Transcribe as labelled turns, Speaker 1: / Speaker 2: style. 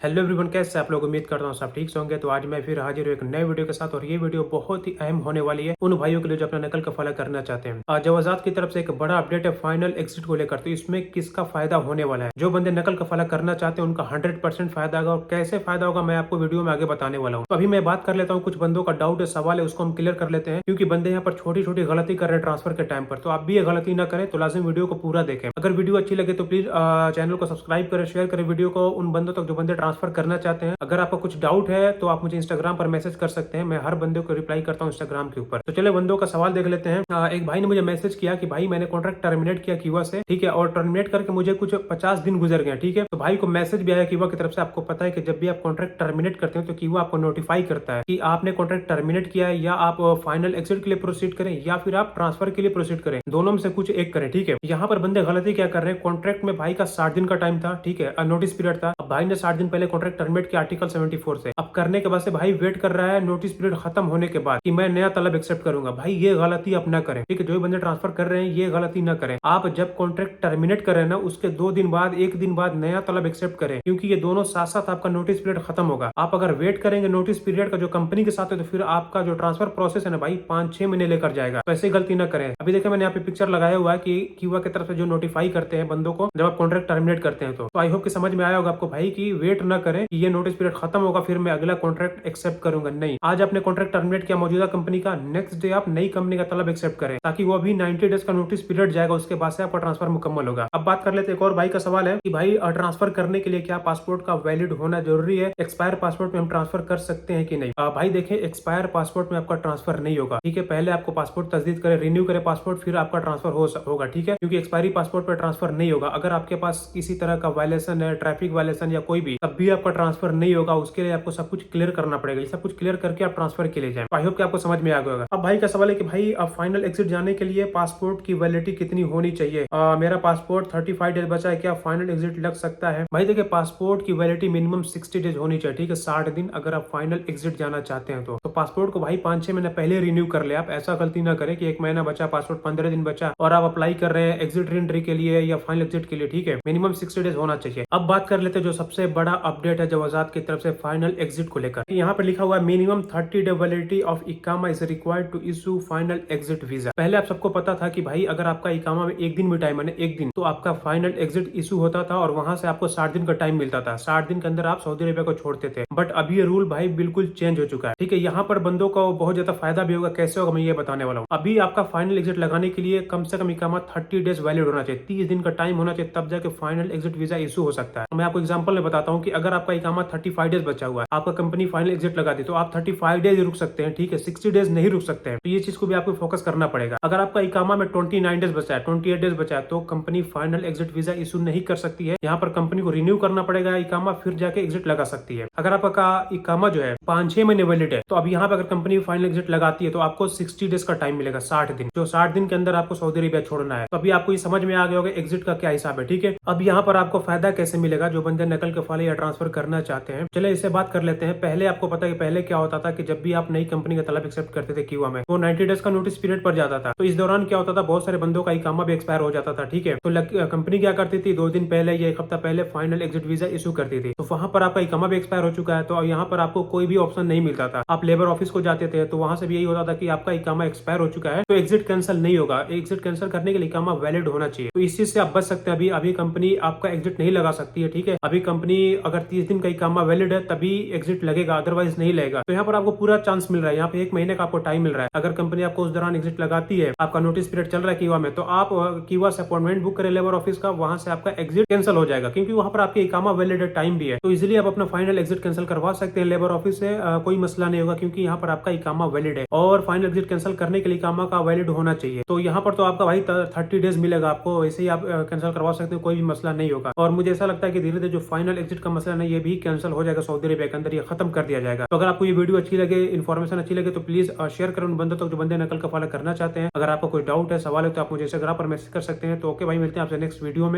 Speaker 1: Hello everyone, कैसे आप लोग? उम्मीद करता हूँ सब ठीक से होंगे। तो आज मैं फिर हाजिर हूँ एक नए वीडियो के साथ, और ये वीडियो बहुत ही अहम होने वाली है उन भाइयों के लिए जो अपना नकल कफाला करना चाहते हैं। आज जवाजात की तरफ से एक बड़ा अपडेट है फाइनल एग्जिट को लेकर। तो इसमें किसका फायदा होने वाला है? जो बंदे नकल कफाला करना चाहते हैं उनका 100% फायदा होगा, और कैसे फायदा होगा मैं आपको वीडियो में आगे बताने वाला हूँ। तो अभी मैं बात कर लेता हूँ, कुछ बंदों का डाउट है, सवाल है, उसको हम क्लियर कर लेते हैं, क्योंकि बंदे यहाँ पर छोटी छोटी गलती कर रहे हैं ट्रांसफर के टाइम पर। तो आप भी ये गलती ना करें, तो लाजिम वीडियो को पूरा देखें। अगर वीडियो अच्छी लगे तो प्लीज चैनल को सब्सक्राइब करें, शेयर करें वीडियो को उन बंदों तक जो बंदे ट्रांसफर करना चाहते हैं। अगर आपको कुछ डाउट है तो आप मुझे इंस्टाग्राम पर मैसेज कर सकते हैं, मैं हर बंदे को रिप्लाई करता हूँ इंस्टाग्राम के ऊपर। तो चले बंदों का सवाल देख लेते हैं। एक भाई ने मुझे मैसेज किया कि भाई मैंने कॉन्ट्रैक्ट टर्मिनेट किया कीवा से, ठीक है, और टर्मिनेट करके मुझे कुछ 50 दिन गुजर गए, ठीक है। तो भाई को मैसेज भी आया कीवा की तरफ से। आपको पता है कि जब भी आप कॉन्ट्रैक्ट टर्मिनेट करते हैं तो कीवा आपको नोटिफाई करता है कि आपने कॉन्ट्रैक्ट टर्मिनेट किया है, या आप फाइनल एग्जिट के लिए प्रोसीड करें, या फिर आप ट्रांसफर के लिए प्रोसीड करें। दोनों में से कुछ एक करें, ठीक है। यहाँ पर बंदे गलती क्या कर रहे हैं, कॉन्ट्रैक्ट में भाई का 60 दिन का टाइम था, ठीक है, नोटिस पीरियड था। अब भाई ने 60 दिन पहले कॉन्ट्रैक्ट टर्मिनेट किया आर्टिकल 74 से। अब करने के बाद से भाई वेट कर रहा है नोटिस पीरियड खत्म होने के बाद कि मैं नया तलब एक्सेप्ट करूंगा। भाई ये गलती आप ना करें, ठीक है। जो भी बंदे ट्रांसफर कर रहे हैं ये गलती ना करें। आप जब कॉन्ट्रैक्ट टर्मिनेट कर रहे हैं ना, उसके 2 दिन बाद, 1 दिन बाद नया तलब एक्सेप्ट करें, क्योंकि ये दोनों साथ साथ आपका नोटिस पीरियड खत्म होगा। आप अगर वेट करेंगे नोटिस पीरियड का जो कंपनी के साथ है, तो फिर आपका जो ट्रांसफर प्रोसेस है ना भाई 5-6 महीने लेकर जाएगा। तो ऐसी गलती ना करें। अभी देखिए मैंने यहाँ पे पिक्चर लगाया हुआ है कि कीवा की तरफ से जो नोटिफाई करते हैं बंदों को जब आप कॉन्ट्रैक्ट टर्मिनेट करते हैं। तो आई होप कि समझ में आया होगा आपको भाई की वेट ना करें कि ये नोटिस पीरियड खत्म होगा फिर मैं अगला कॉन्ट्रैक्ट एक्सेप्ट करूंगा। नहीं, आज आपने कॉन्ट्रैक्ट टर्मिनेट किया मौजूदा कंपनी का, नेक्स्ट डे आप नई कंपनी का तलब एक्सेप्ट करें, ताकि वो अभी 90 डेज का नोटिस पीरियड जाएगा, उसके बाद से आपका ट्रांसफर मुकम्मल होगा। अब बात कर लेते हैं, एक और भाई का सवाल है कि भाई ट्रांसफर करने के लिए क्या पासपोर्ट का वैलिड होना जरूरी है? एक्सपायर पासपोर्ट में हम ट्रांसफर कर सकते हैं कि नहीं? भाई देखिए, एक्सपायर पासपोर्ट में आपका ट्रांसफर नहीं होगा, ठीक है। पहले आपको पासपोर्ट तजदीद करे, रिन्यू करे पासपोर्ट, फिर आपका ट्रांसफर होगा, ठीक है, क्योंकि एक्सपायरी पासपोर्ट पर ट्रांसफर नहीं होगा। अगर आपके पास किसी तरह का वायलेशन है, ट्रैफिक वायलेशन या कोई भी, तब भी आपका ट्रांसफर नहीं होगा। उसके लिए आपको सब कुछ क्लियर करना पड़ेगा। सब कुछ क्लियर करके आप ट्रांसफर के लिए जाएं। आई होप कि आपको समझ में आ गया होगा। अब भाई का सवाल है कि भाई अब फाइनल एग्जिट जाने के लिए पासपोर्ट की वैलिडिटी कितनी होनी चाहिए? मेरा पासपोर्ट 35 डेज बचा है, क्या फाइनल एग्जिट लग सकता है? भाई देखिए, पासपोर्ट की वैलिडिटी मिनिमम 60 डेज होनी चाहिए, ठीक है, 60 दिन अगर आप फाइनल एग्जिट जाना चाहते हैं तो पासपोर्ट को भाई 5-6 महीने पहले रिन्यू कर ले। आप ऐसा गलती ना करें कि 1 महीना बचा, पासपोर्ट 15 दिन बचा और आप अप्लाई कर रहे हैं एग्जिट एंट्री के लिए या फाइनल एग्जिट के लिए, ठीक है। मिनिमम 60 डेज होना चाहिए। अब बात कर लेते हैं जो सबसे बड़ा अपडेट है जवाजात की तरफ से फाइनल एग्जिट को लेकर। यहाँ पर लिखा हुआ है मिनिमम 30 डे वैलिडिटी ऑफ इकामा is required to issue final exit visa. पहले आप सबको पता था कि भाई अगर आपका इकामा में 1 दिन भी टाइम है, 1 दिन, तो आपका फाइनल एग्जिट इशू होता था और वहां से आपको 60 दिन का टाइम मिलता था। 60 दिन के अंदर आप सऊदी अरेबिया को छोड़ते थे। बट अभी ये रूल भाई बिल्कुल चेंज हो चुका है, ठीक है। यहाँ पर बंदों को बहुत ज्यादा फायदा भी होगा। कैसे होगा मैं ये बताने वाला हूँ। अभी आपका फाइनल एग्जिट लगाने के लिए कम से कम इकामा 30 डेज वैलिड होना चाहिए, 30 दिन का टाइम होना चाहिए, तब जाके फाइनल एग्जिट वीजा इशू हो सकता है। मैं आपको एग्जांपल में बताता हूँ कि अगर आपका इकामा 35 डेज बचा हुआ है, आपका कंपनी फाइनल एग्जिट लगा दी, तो आप 35 डेज रुक सकते हैं, ठीक है, 60 डेज नहीं रुक सकते हैं। तो ये चीज को भी आपको फोकस करना पड़ेगा। अगर आपका इकामा में 29 डेज बचा है, 28 डेज बचा है, तो company final exit visa issue नहीं कर सकती है। यहाँ पर कंपनी को रिन्यू करना पड़ेगा इकामा, फिर जाके एग्जिट लगा सकती है। अगर आपका इकामा जो है 5-6 महीने वैलिड है, तो अब यहाँ पे अगर कंपनी फाइनल एग्जिट लगाती है तो आपको 60 डेज का टाइम मिलेगा, 60 दिन, जो 60 दिन के अंदर आपको सऊदी अरेबिया छोड़ना है। तो अभी आपको ये समझ में आ गया होगा एग्जिट का क्या हिसाब है, ठीक है। अब यहाँ पर आपको फायदा कैसे मिलेगा जो बंदे नकल कफाले या ट्रांसफर करना चाहते हैं। चले इससे बात कर लेते हैं। पहले आपको पता है कि पहले क्या होता था कि जब भी आप नई कंपनी का तलब एक्सेप्ट करते थे कीवा में, तो 90 डेज का नोटिस पीरियड पर जाता था। तो इस दौरान क्या होता था, बहुत सारे बंदों का इकामा भी एक्सपायर हो जाता था, ठीक है। तो कंपनी क्या करती थी, 2 दिन पहले या 1 हफ्ता पहले फाइनल एग्जिट वीजा इशू करती थी। तो वहां पर आपका इकामा भी एक्सपायर हो चुका है, तो यहाँ पर आपको कोई भी ऑप्शन नहीं मिलता था। आप लेबर ऑफिस को जाते थे तो वहां से भी यही होता था कि आपका इकामा एक्सपायर हो चुका है, तो एग्जिट कैंसिल नहीं होगा। एग्जिट कैंसिल करने के लिए इकामा वैलिड होना चाहिए। तो इस चीज से आप बच सकते हैं। अभी कंपनी आपका एग्जिट नहीं लगा सकती है, ठीक है। अभी कंपनी अगर 30 दिन का इकामा वैलिड है तभी एग्जिट लगेगा, अदरवाइज नहीं लगेगा। तो यहाँ पर आपको पूरा चांस मिल रहा है। यहाँ पे 1 महीने का आपको टाइम मिल रहा है। अगर कंपनी आपको उस दौरान एग्जिट लगाती है, आपका नोटिस पीरियड चल रहा है कीवा में, तो आप कीवा से अपॉइंटमेंट बुक करें लेबर ऑफिस का, वहां से आपका एग्जिट कैंसिल हो जाएगा, क्योंकि वहां पर आपके इकामा वैलिड टाइम भी है। तो इसलिए आप अपना फाइनल एग्जिट कैंसिल करवा सकते हैं लेबर ऑफिस से, कोई मसला नहीं होगा, क्योंकि यहाँ पर आपका इकामा वैलिड है। और फाइनल एग्जिट कैंसिल करने के लिए इकामा का वैलिड होना चाहिए। तो यहाँ पर तो आपका भाई 30 डेज मिलेगा आपको, ऐसे ही आप कैंसिल करवा सकते हैं, कोई भी मसला नहीं होगा। और मुझे ऐसा लगता है कि धीरे धीरे जो फाइनल एग्जिट का मसला है ये भी कैंसिल हो जाएगा, सऊदी अरेबिया के अंदर ये खत्म कर दिया जाएगा। तो अगर आपको ये वीडियो अच्छी लगे, इन्फॉर्मेशन अच्छी लगे, तो प्लीज शेयर करें उन बंदों तक जो बंदे नकल कफाला करना चाहते हैं। अगर आपको कोई डाउट है, सवाल है, तो आप मुझे इंस्टाग्राम पर मैसेज कर सकते हैं। तो ओके भाई, मिलते हैं आपसे नेक्स्ट वीडियो में।